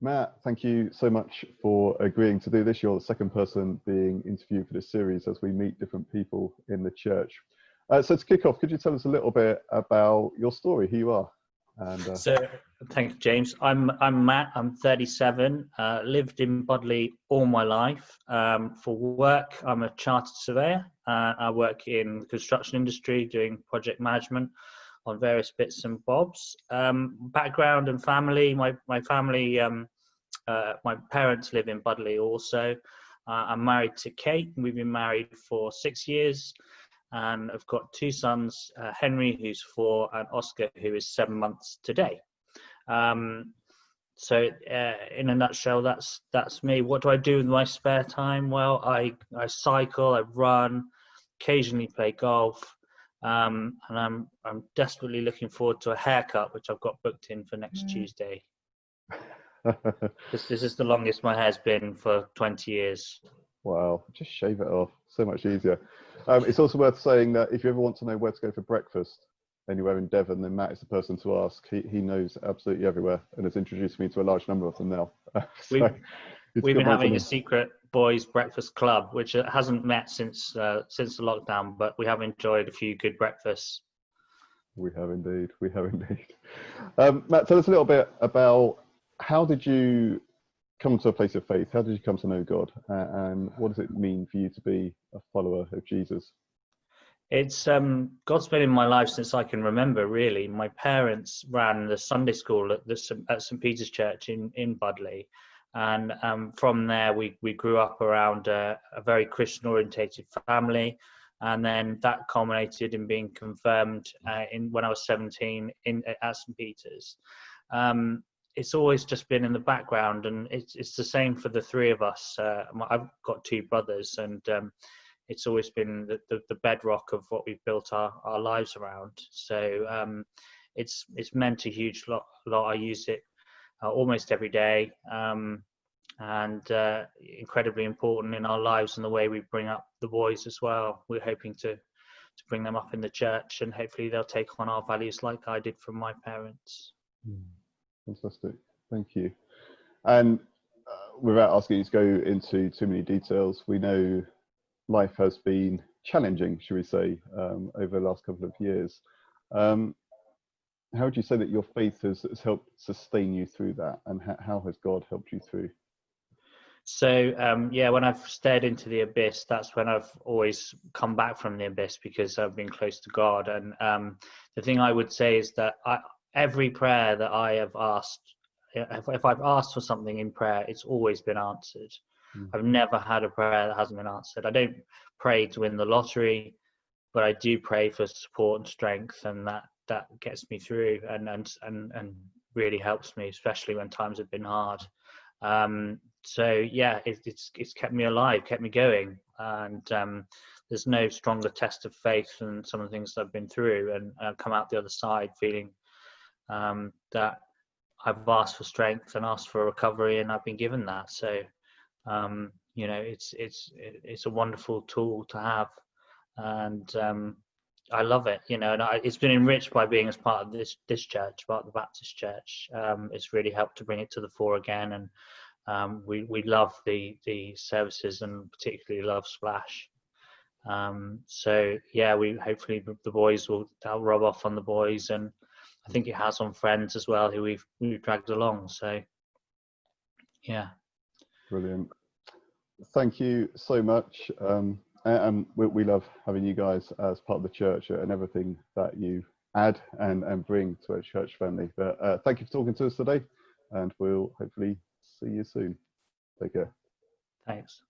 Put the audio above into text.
Matt, thank you so much for agreeing to do this. You're the second person being interviewed for this series as we meet different people in the church. So to kick off, could you tell us a little bit about your story, who you are? So, thank you, James. I'm Matt. I'm 37. Lived in Bodley all my life. For work, I'm a chartered surveyor. I work in the construction industry, doing project management on various bits and bobs. Background and family. My family. My parents live in Bodley also. I'm married to Kate. We've been married for 6 years. And I've got two sons, Henry, who's 4, and Oscar, who is 7 months today. So in a nutshell, that's me. What do I do in my spare time? Well, I cycle, I run, occasionally play golf, and I'm desperately looking forward to a haircut, which I've got booked in for next Tuesday. This is the longest my hair's been for 20 years. Wow, just shave it off. So much easier. It's also worth saying that if you ever want to know where to go for breakfast anywhere in Devon, then Matt is the person to ask. He knows absolutely everywhere and has introduced me to a large number of them now. We've been having a secret boys breakfast club, which hasn't met since the lockdown, but we have enjoyed a few good breakfasts. We have indeed. Matt, tell us a little bit about how did you come to a place of faith? How did you come to know God? And what does it mean for you to be a follower of Jesus? It's God's been in my life since I can remember, really. My parents ran the Sunday school at St. Peter's Church in Budley. And from there, we grew up around a very Christian-orientated family. And then that culminated in being confirmed when I was 17 at St. Peter's. It's always just been in the background, and it's the same for the three of us. I've got two brothers, and it's always been the bedrock of what we've built our lives around. So it's meant a huge lot. I use it almost every day, and incredibly important in our lives and the way we bring up the boys as well. We're hoping to bring them up in the church, and hopefully they'll take on our values like I did from my parents. Fantastic, thank you. And without asking you to go into too many details, we know life has been challenging, should we say, over the last couple of years. How would you say that your faith has helped sustain you through that, and how has God helped you through? So when I've stared into the abyss, that's when I've always come back from the abyss, because I've been close to God. And the thing I would say is that every prayer that I have asked, if I've asked for something in prayer, it's always been answered. I've never had a prayer that hasn't been answered. I don't pray to win the lottery, but I do pray for support and strength, and that gets me through and really helps me, especially when times have been hard. So yeah, it's kept me alive, kept me going, and there's no stronger test of faith than some of the things I've been through, and I've come out the other side feeling that I've asked for strength and asked for recovery, and I've been given that. So it's a wonderful tool to have, and I love it. And it's been enriched by being as part of this church, part of the Baptist Church. It's really helped to bring it to the fore again, and we love the services, and particularly love Splash. So yeah, hopefully the boys that'll rub off on the boys, and I think it has on friends as well who we've dragged along. So yeah. Brilliant. Thank you so much. And we love having you guys as part of the church and everything that you add and bring to our church family. But thank you for talking to us today, and we'll hopefully see you soon. Take care. Thanks.